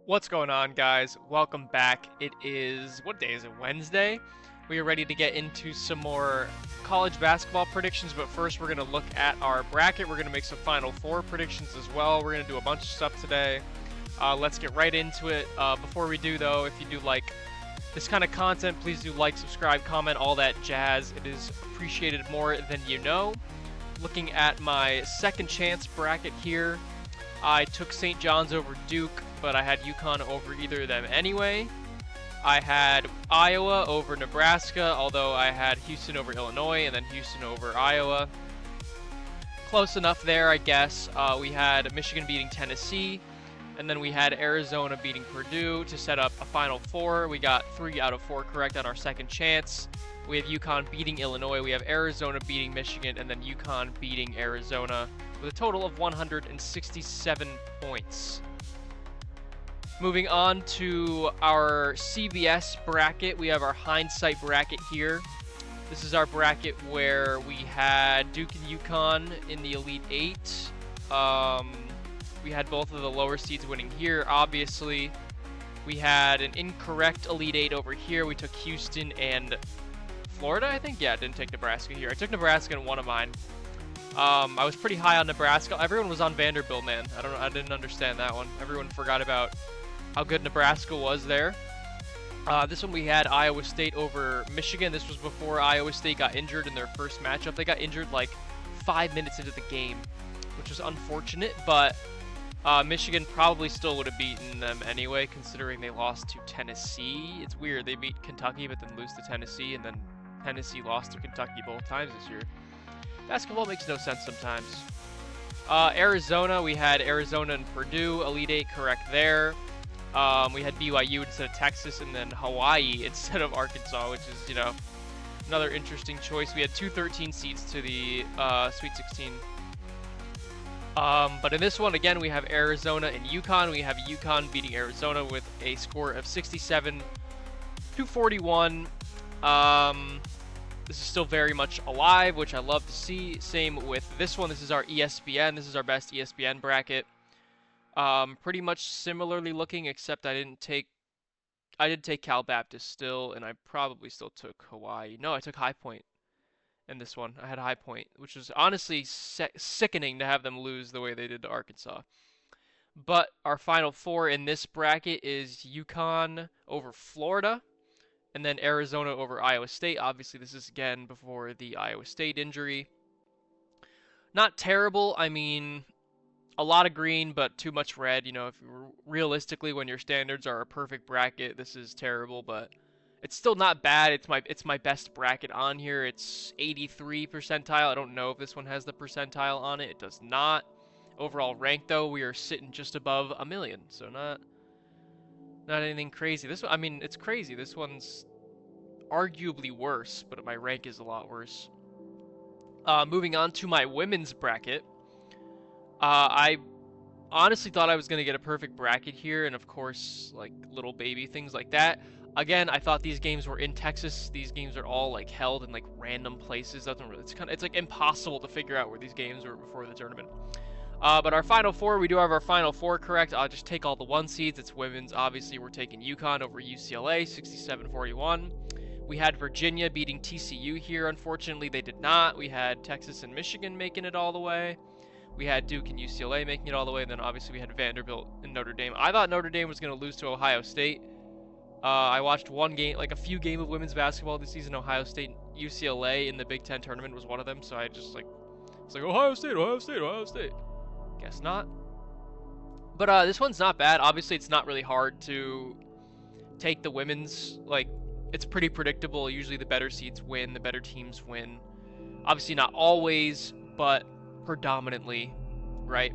What's going on, guys? Welcome back. It is, what day is it? Wednesday? We are ready to get into some more college basketball predictions, but first we're going to look at our bracket. We're going to make some Final Four predictions as well. We're going to do a bunch of stuff today. Let's get right into it. Before we do, though, if you do like this kind of content, please do like, subscribe, comment, all that jazz. It is appreciated more than you know. Looking at my second chance bracket here, I took St. John's over Duke, but I had UConn over either of them anyway. I had Iowa over Nebraska, although I had Houston over Illinois and then Houston over Iowa. Close enough there, I guess. We had Michigan beating Tennessee, and then we had Arizona beating Purdue to set up a Final Four. We got 3 out of 4 correct on our second chance. We have UConn beating Illinois, we have Arizona beating Michigan, and then UConn beating Arizona with a total of 167 points. Moving on to our CBS bracket, we have our Hindsight bracket here. This is our bracket where we had Duke and UConn in the Elite Eight. We had both of the lower seeds winning here, obviously. We had an incorrect Elite Eight over here. We took Houston and Florida, I think? Yeah, I didn't take Nebraska here. I took Nebraska in one of mine. I was pretty high on Nebraska. Everyone was on Vanderbilt, man. I didn't understand that one. Everyone forgot about how good Nebraska was there. This one we had Iowa State over Michigan. This was before Iowa State got injured in their first matchup. They got injured like 5 minutes into the game, which was unfortunate, but Michigan probably still would have beaten them anyway, considering they lost to Tennessee. It's weird. They beat Kentucky, but then lose to Tennessee, and then Tennessee lost to Kentucky both times this year. Basketball makes no sense sometimes. Arizona, we had Arizona and Purdue. Elite Eight correct there. We had BYU instead of Texas, and then Hawaii instead of Arkansas, which is, another interesting choice. We had 2 13 seeds to the Sweet 16. But in this one, again, we have Arizona and UConn. We have UConn beating Arizona with a score of 67-41. This is still very much alive, which I love to see. Same with this one. This is our ESPN. This is our best ESPN bracket. Pretty much similarly looking, except I did take Cal Baptist still, and I probably still took Hawaii. No, I took High Point in this one. I had High Point, which was honestly sickening to have them lose the way they did to Arkansas. But our Final Four in this bracket is UConn over Florida, and then Arizona over Iowa State. Obviously, this is again before the Iowa State injury. Not terrible. I mean, a lot of green, but too much red. If realistically, when your standards are a perfect bracket, this is terrible, but it's still not bad. It's my best bracket on here. It's 83 percentile. I don't know if this one has the percentile on it. It does not. Overall rank, though, we are sitting just above 1 million, so not anything crazy. This one, I mean, it's crazy. This one's arguably worse, but my rank is a lot worse. Moving on to my women's bracket. I honestly thought I was going to get a perfect bracket here, and of course, like, little baby things like that. Again, I thought these games were in Texas. These games are all, like, held in, like, random places. It's like impossible to figure out where these games were before the tournament. But our Final Four, we do have our Final Four correct. I'll just take all the 1 seeds. It's women's. Obviously, we're taking UConn over UCLA, 67-41. We had Virginia beating TCU here. Unfortunately, they did not. We had Texas and Michigan making it all the way. We had Duke and UCLA making it all the way. And then, obviously, we had Vanderbilt and Notre Dame. I thought Notre Dame was going to lose to Ohio State. I watched one game, like a few games of women's basketball this season. Ohio State, UCLA in the Big Ten tournament was one of them. So I just, it's like, Ohio State, Ohio State, Ohio State. Guess not. But this one's not bad. Obviously, it's not really hard to take the women's. Like, it's pretty predictable. Usually the better seeds win, the better teams win. Obviously not always, but predominantly, right?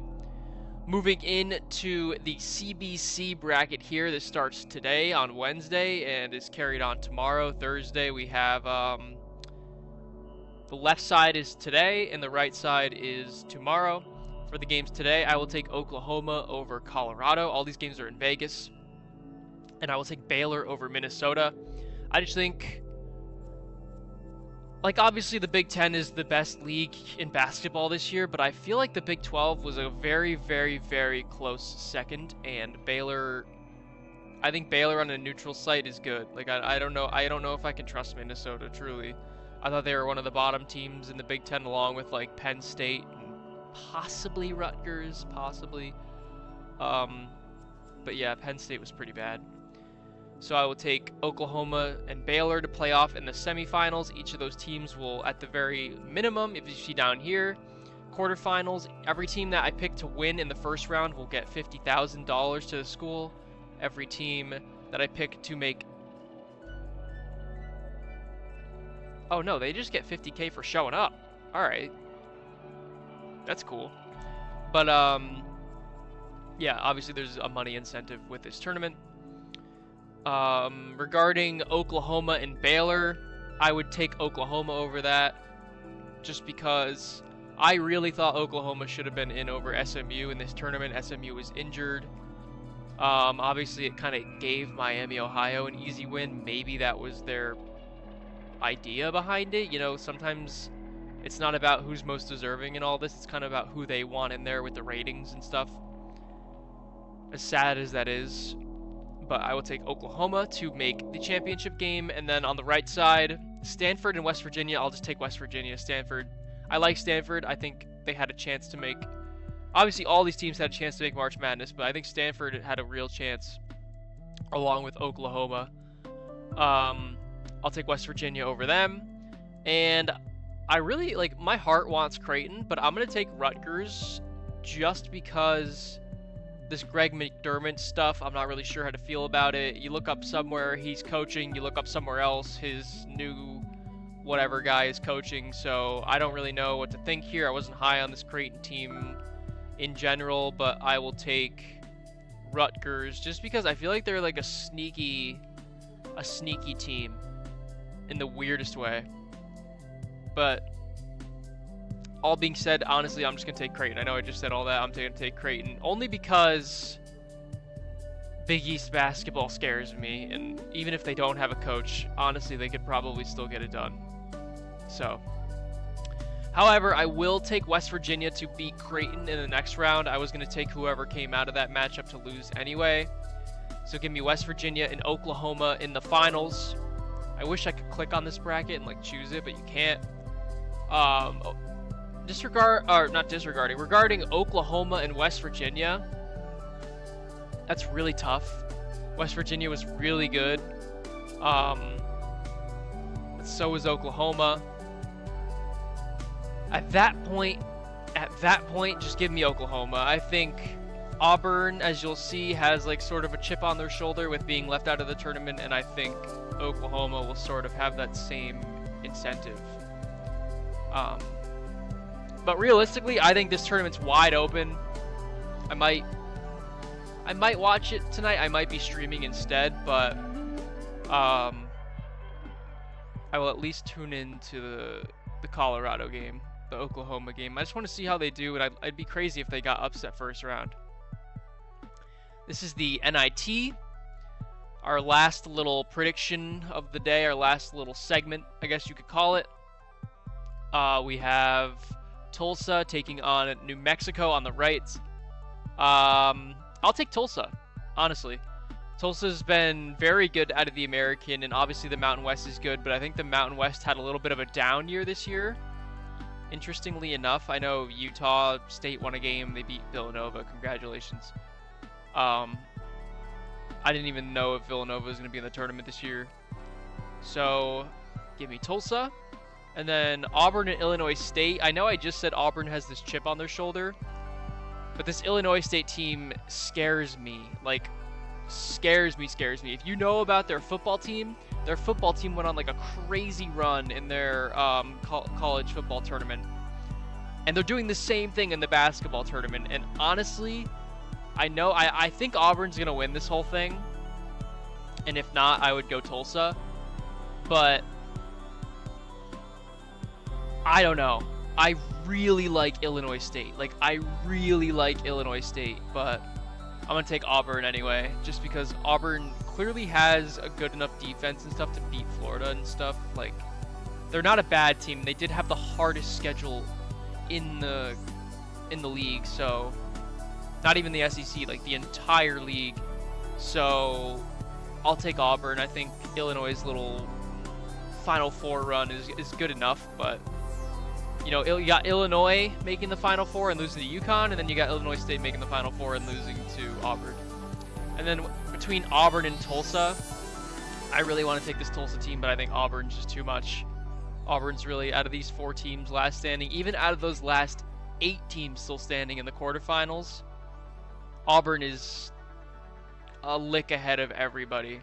Moving into the CBC bracket here. This starts today on Wednesday and is carried on tomorrow, Thursday. We have the left side is today and the right side is tomorrow. For the games today, I will take Oklahoma over Colorado. All these games are in Vegas. And I will take Baylor over Minnesota. I just think, like, obviously the Big Ten is the best league in basketball this year, but I feel like the Big 12 was a very, very, very close second, and Baylor I think Baylor on a neutral site is good. Like I don't know if I can trust Minnesota truly. I thought they were one of the bottom teams in the Big Ten, along with like Penn State and possibly Rutgers, possibly. But yeah, Penn State was pretty bad. So I will take Oklahoma and Baylor to play off in the semifinals. Each of those teams will, at the very minimum, if you see down here, quarterfinals, every team that I pick to win in the first round will get $50,000 to the school. Every team that I pick to make... Oh no, they just get $50K for showing up. Alright. That's cool. But, yeah, obviously there's a money incentive with this tournament. Regarding Oklahoma and Baylor, I would take Oklahoma over that, just because I really thought Oklahoma should have been in over SMU in this tournament. SMU was injured. Obviously it kind of gave Miami, Ohio an easy win. Maybe that was their idea behind it. You know, sometimes it's not about who's most deserving in all this. It's kind of about who they want in there with the ratings and stuff. As sad as that is. But I will take Oklahoma to make the championship game. And then on the right side, Stanford and West Virginia. I'll just take West Virginia. Stanford. I like Stanford. I think they had a chance to make... Obviously, all these teams had a chance to make March Madness, but I think Stanford had a real chance, along with Oklahoma. I'll take West Virginia over them. And I really, like, my heart wants Creighton, but I'm going to take Rutgers just because... this Greg McDermott stuff, I'm not really sure how to feel about it. You look up somewhere he's coaching, you look up somewhere else his new whatever guy is coaching, so I don't really know what to think here. I wasn't high on this Creighton team in general, but I will take Rutgers just because I feel like they're like a sneaky team in the weirdest way. But all being said, honestly, I'm just going to take Creighton. I know I just said all that. I'm going to take Creighton only because Big East basketball scares me. And even if they don't have a coach, honestly, they could probably still get it done. So, however, I will take West Virginia to beat Creighton in the next round. I was going to take whoever came out of that matchup to lose anyway. So give me West Virginia and Oklahoma in the finals. I wish I could click on this bracket and like choose it, but you can't. Regarding Oklahoma and West Virginia, that's really tough. West Virginia was really good. So was Oklahoma. At that point, just give me Oklahoma. I think Auburn, as you'll see, has like sort of a chip on their shoulder with being left out of the tournament, and I think Oklahoma will sort of have that same incentive. But realistically, I think this tournament's wide open. I might watch it tonight. I might be streaming instead, but I will at least tune into the Colorado game, the Oklahoma game. I just want to see how they do, and I'd be crazy if they got upset first round. This is the NIT, our last little prediction of the day, our last little segment, I guess you could call it. We have Tulsa taking on New Mexico on the right. I'll take Tulsa, honestly. Tulsa's been very good out of the American, and obviously the Mountain West is good, but I think the Mountain West had a little bit of a down year this year. Interestingly enough, I know Utah State won a game. They beat Villanova. Congratulations. I didn't even know if Villanova was going to be in the tournament this year. So, give me Tulsa. And then Auburn and Illinois State. I know I just said Auburn has this chip on their shoulder, but this Illinois State team scares me. Like, scares me. If you know about their football team went on like a crazy run in their college football tournament. And they're doing the same thing in the basketball tournament. And honestly, I think Auburn's going to win this whole thing. And if not, I would go Tulsa. But I don't know. I really like Illinois State. But I'm going to take Auburn anyway, just because Auburn clearly has a good enough defense and stuff to beat Florida and stuff. Like, they're not a bad team. They did have the hardest schedule in the league, so not even the SEC, like the entire league. So I'll take Auburn. I think Illinois' little Final Four run is good enough, but you know, you got Illinois making the Final Four and losing to UConn, and then you got Illinois State making the Final Four and losing to Auburn. And then between Auburn and Tulsa, I really want to take this Tulsa team, but I think Auburn's just too much. Auburn's really, out of these 4 teams last standing, even out of those last 8 teams still standing in the quarterfinals, Auburn is a lick ahead of everybody.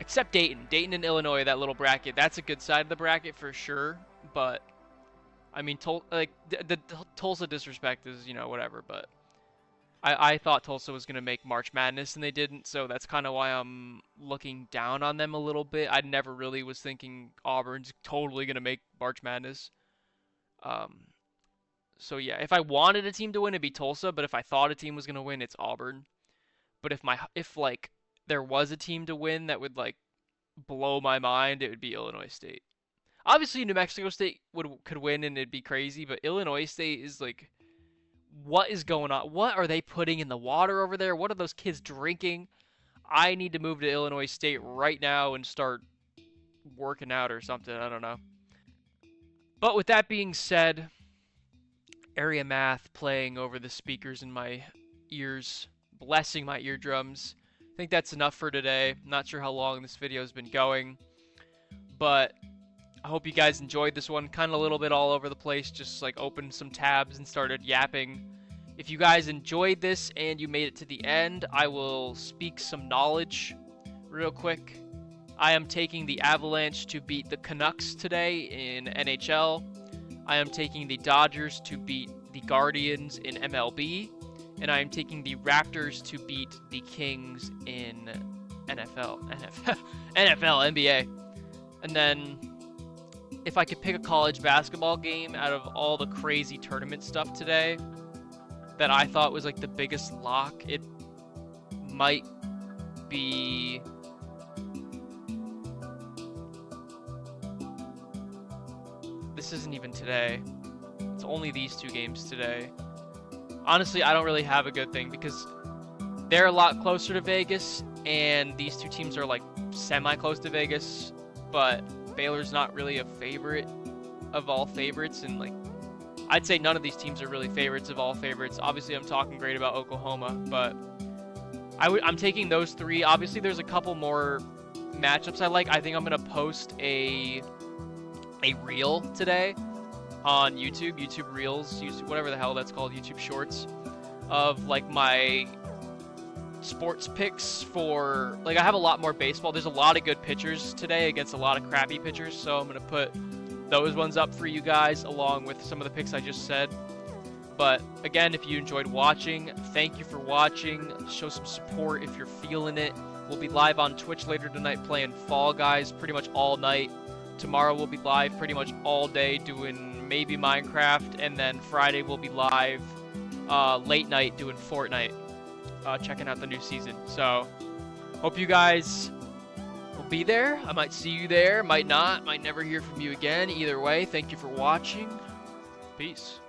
Except Dayton. Dayton and Illinois, that little bracket, that's a good side of the bracket for sure, but I mean, the Tulsa disrespect is, you know, whatever, but I thought Tulsa was going to make March Madness, and they didn't, so that's kind of why I'm looking down on them a little bit. I never really was thinking Auburn's totally going to make March Madness. So yeah, if I wanted a team to win, it'd be Tulsa, but if I thought a team was going to win, it's Auburn. But if like there was a team to win that would like blow my mind, it would be Illinois State. Obviously, New Mexico State could win and it'd be crazy, but Illinois State is like, what is going on? What are they putting in the water over there? What are those kids drinking? I need to move to Illinois State right now and start working out or something. I don't know. But with that being said, area math playing over the speakers in my ears, blessing my eardrums. I think that's enough for today. Not sure how long this video has been going, but I hope you guys enjoyed this one. Kind of a little bit all over the place, just like opened some tabs and started yapping. If you guys enjoyed this and you made it to the end, I will speak some knowledge real quick. I am taking the Avalanche to beat the Canucks today in NHL. I am taking the Dodgers to beat the Guardians in MLB. And I am taking the Raptors to beat the Kings in NFL, NBA. And then if I could pick a college basketball game out of all the crazy tournament stuff today that I thought was like the biggest lock, it might be this isn't even today. It's only these 2 games today. Honestly, I don't really have a good thing because they're a lot closer to Vegas and these 2 teams are like semi-close to Vegas, but Baylor's not really a favorite of all favorites, and like I'd say none of these teams are really favorites of all favorites. Obviously, I'm talking great about Oklahoma, but I'm taking those 3. Obviously, there's a couple more matchups I like. I think I'm gonna post a reel today on YouTube Reels, whatever the hell that's called, YouTube Shorts, of like my sports picks for, like, I have a lot more baseball. There's a lot of good pitchers today against a lot of crappy pitchers, so I'm going to put those ones up for you guys along with some of the picks I just said. But again, if you enjoyed watching, thank you for watching. Show some support if you're feeling it. We'll be live on Twitch later tonight playing Fall Guys pretty much all night. Tomorrow we'll be live pretty much all day doing maybe Minecraft, and then Friday we'll be live late night doing Fortnite, checking out the new season. So hope you guys will be there. I might see you there, might not, might never hear from you again. Either way, thank you for watching. Peace.